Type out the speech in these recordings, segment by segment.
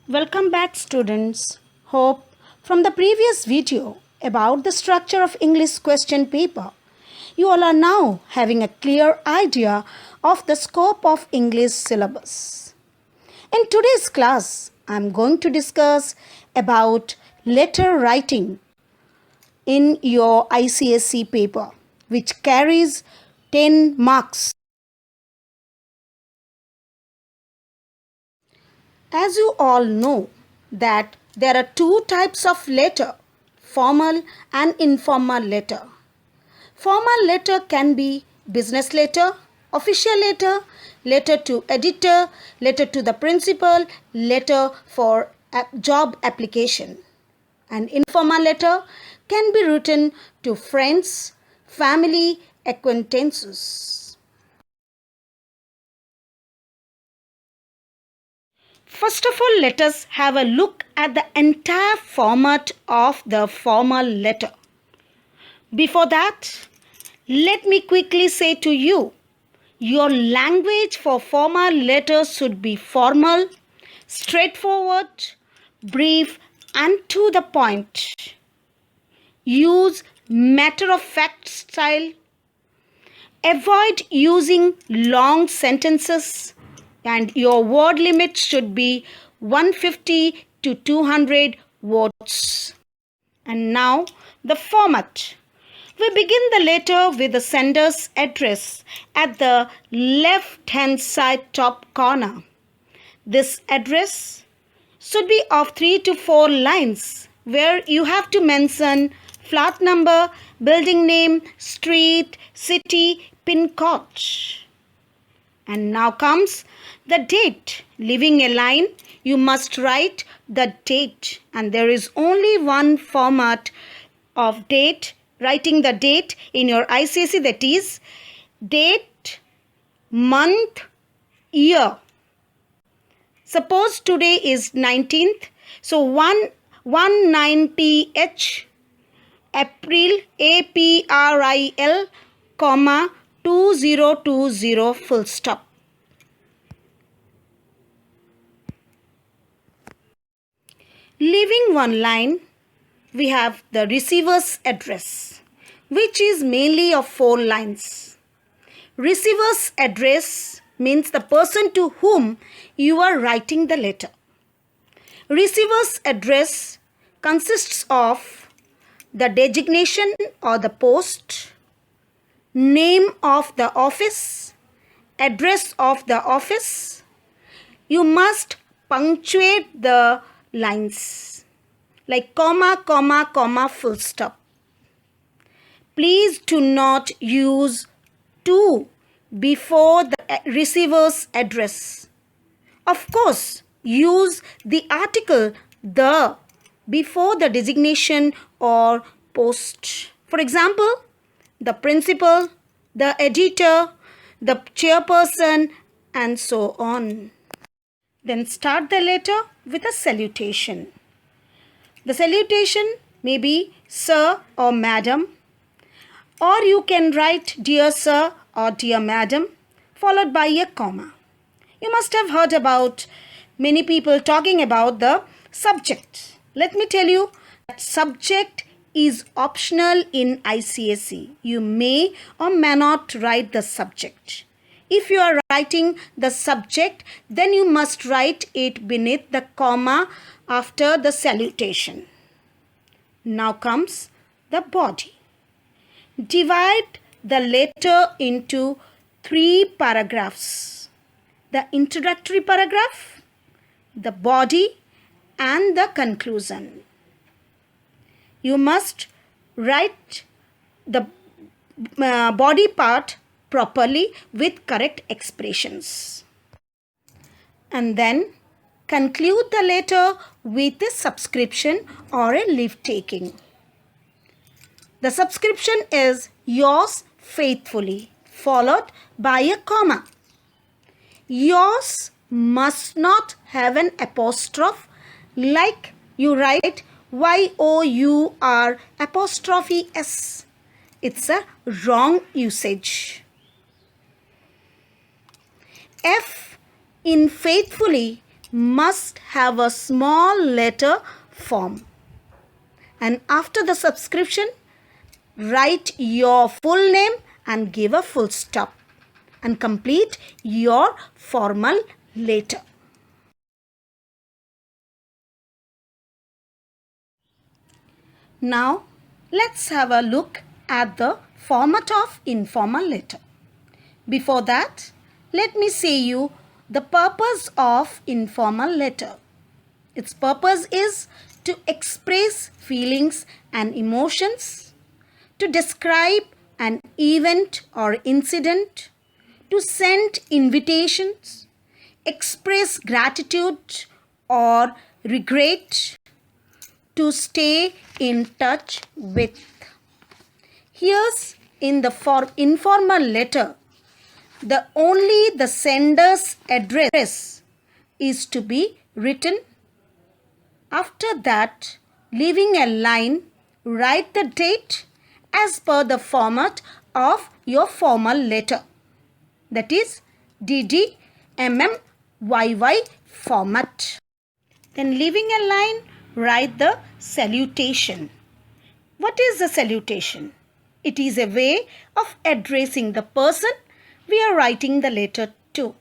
Welcome back, students. Hope from the previous video about the structure of English question paper, you all are now having a clear idea of the scope of English syllabus. In today's class, I am going to discuss about letter writing in your ICSE paper, which carries 10 marks. As you all know that there are two types of letter, formal and informal letter. Formal letter can be business letter, official letter, letter to editor, letter to the principal, letter for job application. And informal letter can be written to friends, family, acquaintances. First of all, let us have a look at the entire format of the formal letter. Before that, let me quickly say to you, your language for formal letters should be formal, straightforward, brief and to the point. Use matter-of-fact style. Avoid using long sentences. And your word limit should be 150 to 200 words. And now the format. We begin the letter with the sender's address at the left-hand side top corner. This address should be of 3 to 4 lines where you have to mention flat number, building name, street, city, pin code. And now comes the date. Leaving a line, you must write the date. And there is only one format of date, writing the date in your ICSE, that is date, month, year. Suppose today is 19th. So 19th April, April, comma, 2020 full stop. Leaving one line, we have the receiver's address, which is mainly of 4 lines. Receiver's address means the person to whom you are writing the letter. Receiver's address consists of the designation or the post, name of the office, address of the office. You must punctuate the lines like comma, comma, comma, full stop. Please do not use to before the receiver's address. Of course, use the article the before the designation or post. For example, the principal, the editor, the chairperson, and so on. Then start the letter with a salutation. The salutation may be sir or madam, or you can write dear sir or dear madam, followed by a comma. You must have heard about many people talking about the subject. Let me tell you that subject is optional in ICSE. You may or may not write the subject. If you are writing the subject, then you must write it beneath the comma after the salutation. Now comes the body. Divide the letter into 3 paragraphs. The introductory paragraph, the body, and the conclusion. You must write the body part properly with correct expressions. And then conclude the letter with a subscription or a leave taking. The subscription is yours faithfully, followed by a comma. Yours must not have an apostrophe like you write YOUR apostrophe S. It's a wrong usage. F in faithfully must have a small letter form. And after the subscription, write your full name and give a full stop and complete your formal letter. Now, let's have a look at the format of informal letter. Before that, let me say you the purpose of informal letter. Its purpose is to express feelings and emotions, to describe an event or incident, to send invitations, express gratitude or regret, to stay in touch with. Here's in the informal letter, only the sender's address is to be written. After that, leaving a line, write the date as per the format of your formal letter. That is DD MMYY format. Then leaving a line, write the salutation. What is the salutation? It is a way of addressing the person we are writing the letter to.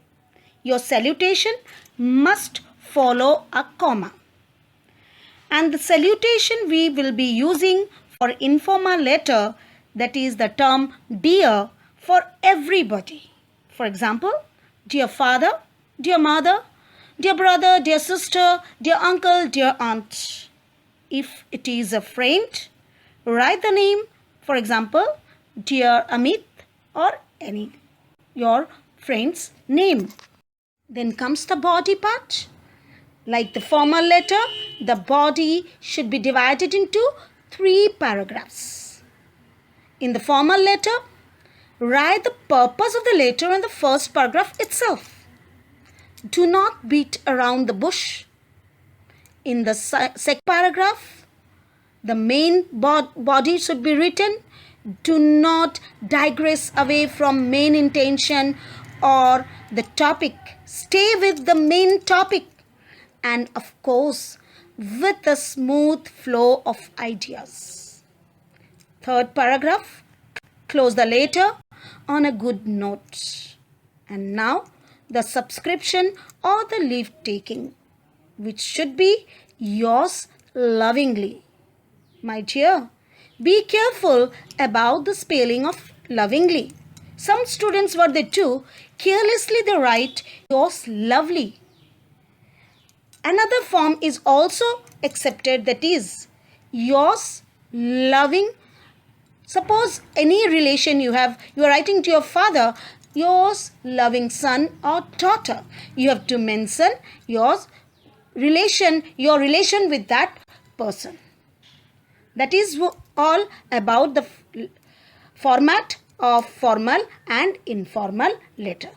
Your salutation must follow a comma. And the salutation we will be using for informal letter, that is the term dear for everybody. For example, dear father, dear mother, dear brother, dear sister, dear uncle, dear aunt. If it is a friend, write the name, for example, dear Amit or any your friend's name. Then comes the body part. Like the formal letter, the body should be divided into 3 paragraphs. In the formal letter, write the purpose of the letter in the first paragraph itself. Do not beat around the bush. In the second paragraph, the main body should be written. Do not digress away from main intention or the topic. Stay with the main topic. And of course, with a smooth flow of ideas. Third paragraph, close the letter on a good note. And now, the subscription or the leave taking, which should be yours lovingly. My dear, be careful about the spelling of lovingly. Some students, what they do, carelessly they write yours lovely. Another form is also accepted, that is yours loving. Suppose any relation you are writing to your father, yours loving son or daughter. You have to mention your relation with that person. That is all about the format of formal and informal letter.